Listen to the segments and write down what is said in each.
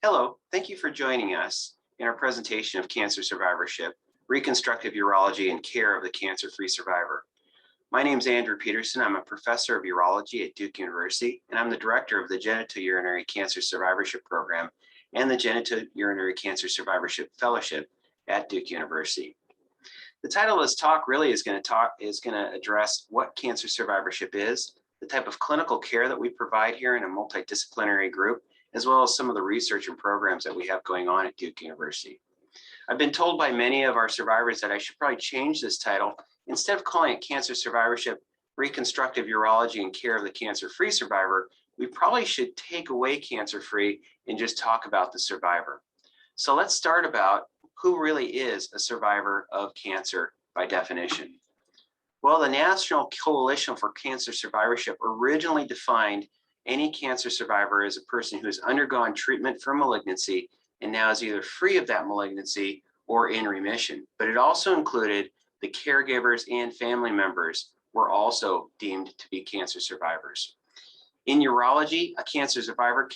Hello, thank you for joining us in our presentation of cancer survivorship, reconstructive urology, and care of the cancer-free survivor. My name is Andrew Peterson. I'm a professor of urology at Duke University, and I'm the director of the Genito-Urinary Cancer Survivorship Program and the Genitourinary Cancer Survivorship Fellowship at Duke University. The title of this talk really is going to address what cancer survivorship is, the type of clinical care that we provide here in a multidisciplinary group, as well as some of the research and programs that we have going on at Duke University. I've been told by many of our survivors that I should probably change this title. Instead of calling it Cancer Survivorship, Reconstructive Urology and Care of the Cancer-Free Survivor, we probably should take away cancer-free and just talk about the survivor. So let's start about who really is a survivor of cancer by definition. Well, the National Coalition for Cancer Survivorship originally defined any cancer survivor as a person who has undergone treatment for malignancy and now is either free of that malignancy or in remission. But it also included the caregivers and family members were also deemed to be cancer survivors. In urology, a cancer survivor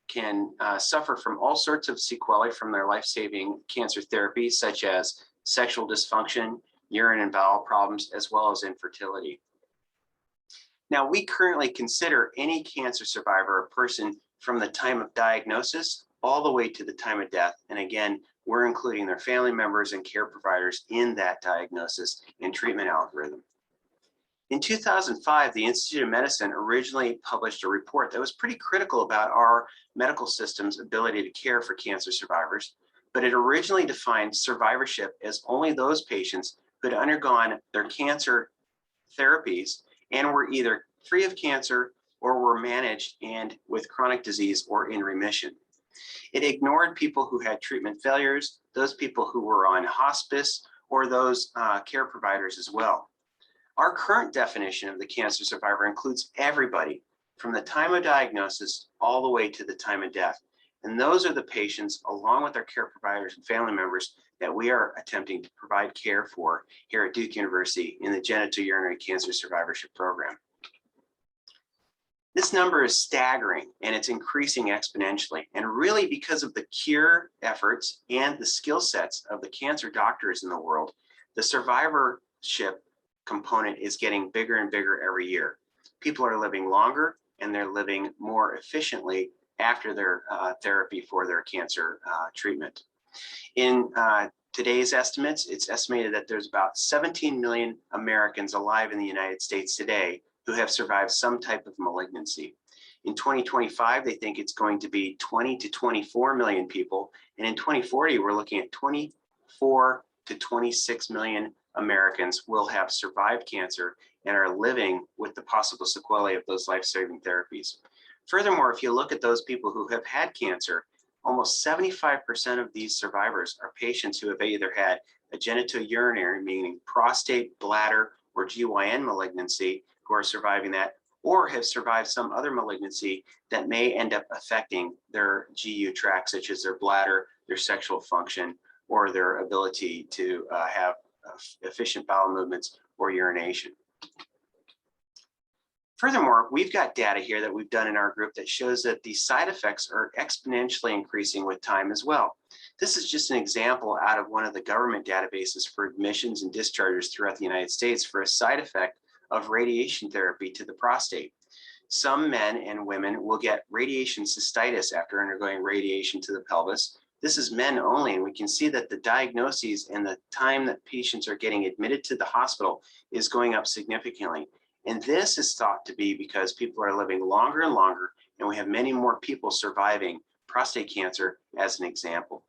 can suffer from all sorts of sequelae from their life-saving cancer therapies, such as sexual dysfunction, urine and bowel problems, as well as infertility. Now, we currently consider any cancer survivor a person from the time of diagnosis all the way to the time of death. And again, we're including their family members and care providers in that diagnosis and treatment algorithm. In 2005, the Institute of Medicine originally published a report that was pretty critical about our medical system's ability to care for cancer survivors, but it originally defined survivorship as only those patients who had undergone their cancer therapies and were either free of cancer or were managed and with chronic disease or in remission. It ignored people who had treatment failures, those people who were on hospice, or those care providers as well. Our current definition of the cancer survivor includes everybody from the time of diagnosis all the way to the time of death. And those are the patients, along with our care providers and family members, that we are attempting to provide care for here at Duke University in the Genitourinary Cancer Survivorship Program. This number is staggering and it's increasing exponentially. And really because of the cure efforts and the skill sets of the cancer doctors in the world, the survivorship component is getting bigger and bigger every year. People are living longer and they're living more efficiently after their therapy for their cancer treatment. In today's estimates, it's estimated that there's about 17 million Americans alive in the United States today who have survived some type of malignancy. In 2025, they think it's going to be 20 to 24 million people. And in 2040, we're looking at 24 to 26 million Americans will have survived cancer and are living with the possible sequelae of those life-saving therapies. Furthermore, if you look at those people who have had cancer, almost 75% of these survivors are patients who have either had a genitourinary, meaning prostate, bladder, or GYN malignancy, who are surviving that, or have survived some other malignancy that may end up affecting their GU tract, such as their bladder, their sexual function, or their ability to have efficient bowel movements or urination. Furthermore, we've got data here that we've done in our group that shows that the side effects are exponentially increasing with time as well. This is just an example out of one of the government databases for admissions and discharges throughout the United States for a side effect of radiation therapy to the prostate. Some men and women will get radiation cystitis after undergoing radiation to the pelvis. This is men only, and we can see that the diagnoses and the time that patients are getting admitted to the hospital is going up significantly. And this is thought to be because people are living longer and longer, and we have many more people surviving prostate cancer as an example.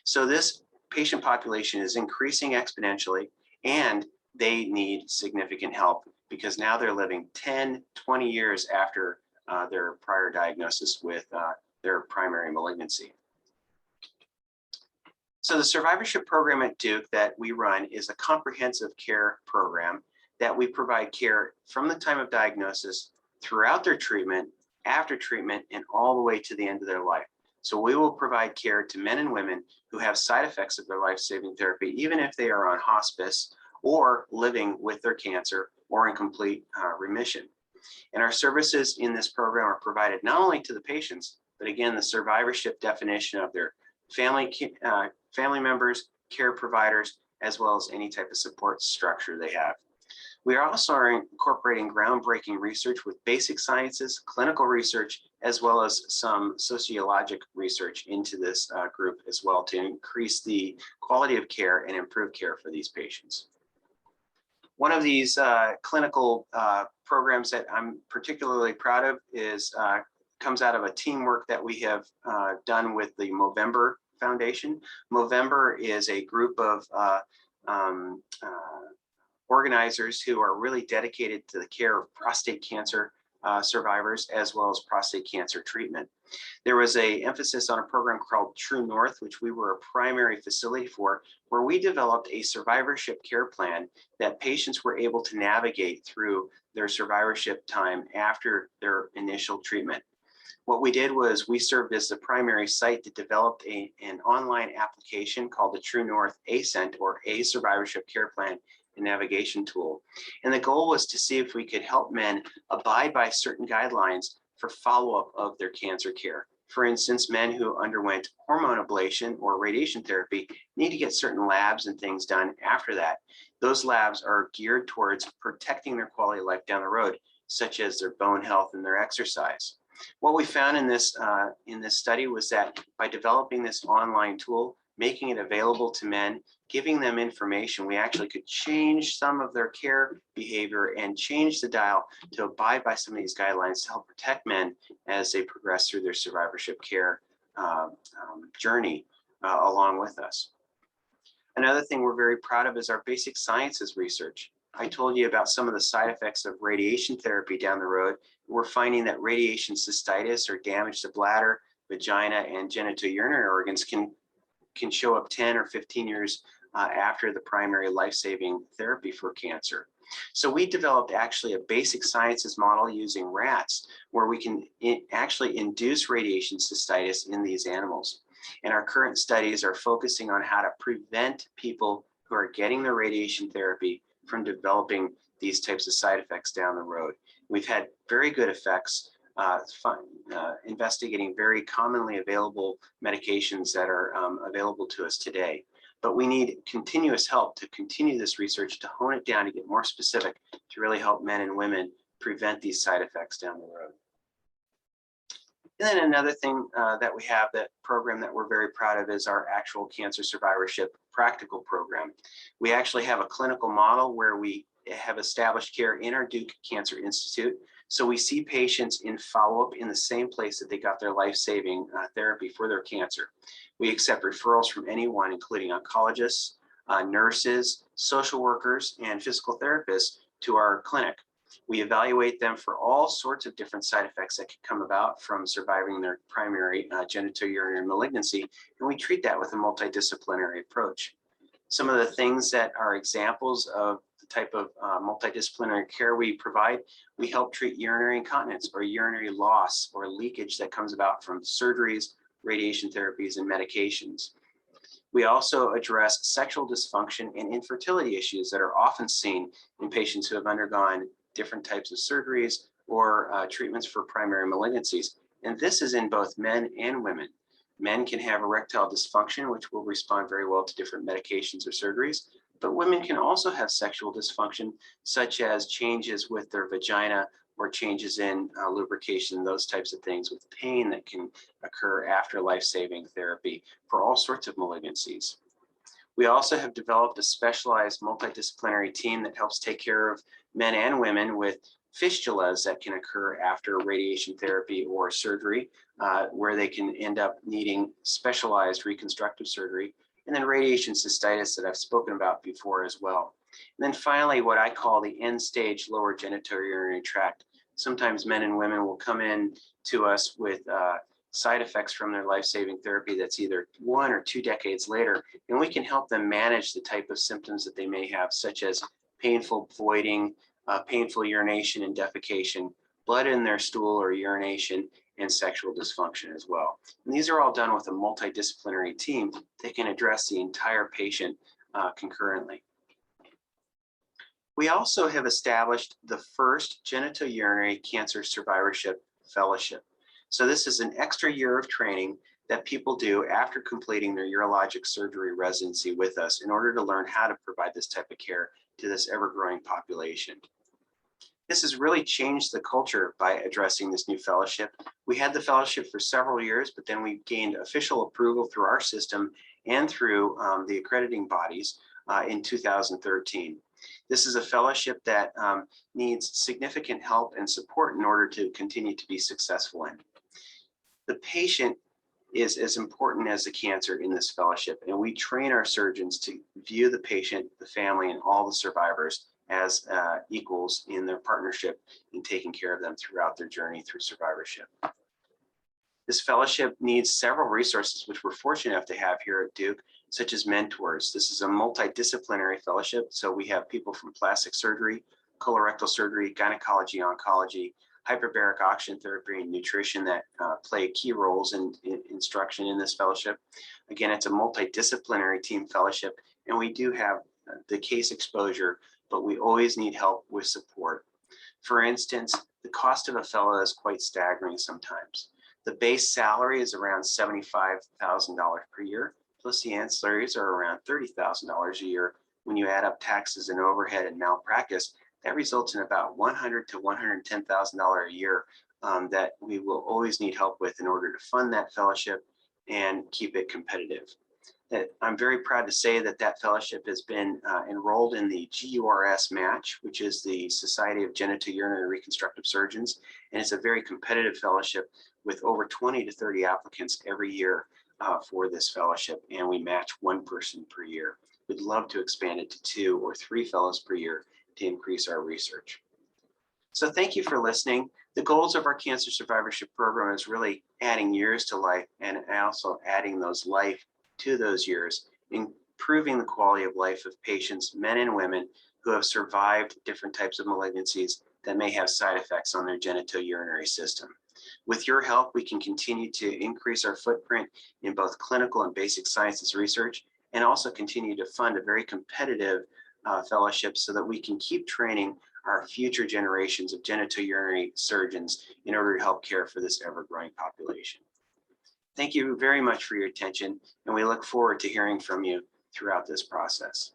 So this patient population is increasing exponentially, and they need significant help because now they're living 10, 20 years after their prior diagnosis with their primary malignancy. So the survivorship program at Duke that we run is a comprehensive care program that we provide care from the time of diagnosis throughout their treatment, after treatment, and all the way to the end of their life. So we will provide care to men and women who have side effects of their life-saving therapy, even if they are on hospice or living with their cancer or in complete remission. And our services in this program are provided not only to the patients, but again, the survivorship definition of their family members, care providers, as well as any type of support structure they have. We are also incorporating groundbreaking research with basic sciences, clinical research, as well as some sociologic research into this group as well to increase the quality of care and improve care for these patients. One of these clinical programs that I'm particularly proud of is comes out of a teamwork that we have done with the Movember Foundation. Movember is a group of organizers who are really dedicated to the care of prostate cancer survivors as well as prostate cancer treatment. There was an emphasis on a program called True North, which we were a primary facility for, where we developed a survivorship care plan that patients were able to navigate through their survivorship time after their initial treatment. What we did was we served as the primary site that developed an online application called the True North ASCENT, or A Survivorship Care Plan and Navigation Tool. And the goal was to see if we could help men abide by certain guidelines for follow-up of their cancer care. For instance, men who underwent hormone ablation or radiation therapy need to get certain labs and things done after that. Those labs are geared towards protecting their quality of life down the road, such as their bone health and their exercise. What we found in this study was that by developing this online tool, making it available to men, giving them information, we actually could change some of their care behavior and change the dial to abide by some of these guidelines to help protect men as they progress through their survivorship care journey along with us. Another thing we're very proud of is our basic sciences research. I told you about some of the side effects of radiation therapy down the road. We're finding that radiation cystitis or damage to bladder, vagina, and genitourinary organs can show up 10 or 15 years after the primary life-saving therapy for cancer. So we developed actually a basic sciences model using rats where we can actually induce radiation cystitis in these animals. And our current studies are focusing on how to prevent people who are getting the radiation therapy from developing these types of side effects down the road. We've had very good effects investigating very commonly available medications that are available to us today. But we need continuous help to continue this research, to hone it down, to get more specific, to really help men and women prevent these side effects down the road. And then another thing that we have, that program that we're very proud of, is our actual cancer survivorship practical program. We actually have a clinical model where we have established care in our Duke Cancer Institute. So we see patients in follow-up in the same place that they got their life-saving therapy for their cancer. We accept referrals from anyone, including oncologists, nurses, social workers, and physical therapists to our clinic. We evaluate them for all sorts of different side effects that could come about from surviving their primary genitourinary malignancy, and we treat that with a multidisciplinary approach. Some of the things that are examples of the type of multidisciplinary care we provide, we help treat urinary incontinence or urinary loss or leakage that comes about from surgeries, radiation therapies, and medications. We also address sexual dysfunction and infertility issues that are often seen in patients who have undergone different types of surgeries or treatments for primary malignancies. And this is in both men and women. Men can have erectile dysfunction, which will respond very well to different medications or surgeries, but women can also have sexual dysfunction, such as changes with their vagina or changes in lubrication, those types of things, with pain that can occur after life-saving therapy for all sorts of malignancies. We also have developed a specialized multidisciplinary team that helps take care of men and women with fistulas that can occur after radiation therapy or surgery, where they can end up needing specialized reconstructive surgery, and then radiation cystitis that I've spoken about before as well. And then finally, what I call the end-stage lower genitourinary tract. Sometimes men and women will come in to us with side effects from their life-saving therapy that's either 1 or 2 decades later, and we can help them manage the type of symptoms that they may have, such as painful voiding, painful urination and defecation, blood in their stool or urination, and sexual dysfunction as well. And these are all done with a multidisciplinary team that can address the entire patient concurrently. We also have established the first Genitourinary Cancer Survivorship Fellowship. So this is an extra year of training that people do after completing their urologic surgery residency with us in order to learn how to provide this type of care to this ever-growing population. This has really changed the culture by addressing this new fellowship. We had the fellowship for several years, but then we gained official approval through our system and through the accrediting bodies in 2013. This is a fellowship that needs significant help and support in order to continue to be successful in. The patient is as important as the cancer in this fellowship, and we train our surgeons to view the patient, the family, and all the survivors as equals in their partnership in taking care of them throughout their journey through survivorship. This fellowship needs several resources, which we're fortunate enough to have here at Duke, such as mentors. This is a multidisciplinary fellowship, so we have people from plastic surgery, colorectal surgery, gynecology, oncology, hyperbaric oxygen therapy, and nutrition that play key roles in instruction in this fellowship. Again, it's a multidisciplinary team fellowship, and we do have the case exposure, but we always need help with support. For instance, the cost of a fellow is quite staggering sometimes. The base salary is around $75,000 per year, plus the ancillaries are around $30,000 a year. When you add up taxes and overhead and malpractice, that results in about $100,000 to $110,000 a year that we will always need help with in order to fund that fellowship and keep it competitive. I'm very proud to say that that fellowship has been enrolled in the GURS match, which is the Society of Genitourinary Reconstructive Surgeons, and it's a very competitive fellowship with over 20 to 30 applicants every year for this fellowship, and we match one person per year. We'd love to expand it to 2 or 3 fellows per year to increase our research. So thank you for listening. The goals of our cancer survivorship program is really adding years to life and also adding those life to those years, improving the quality of life of patients, men and women, who have survived different types of malignancies that may have side effects on their genitourinary system. With your help, we can continue to increase our footprint in both clinical and basic sciences research, and also continue to fund a very competitive fellowship so that we can keep training our future generations of genitourinary surgeons in order to help care for this ever-growing population. Thank you very much for your attention, and we look forward to hearing from you throughout this process.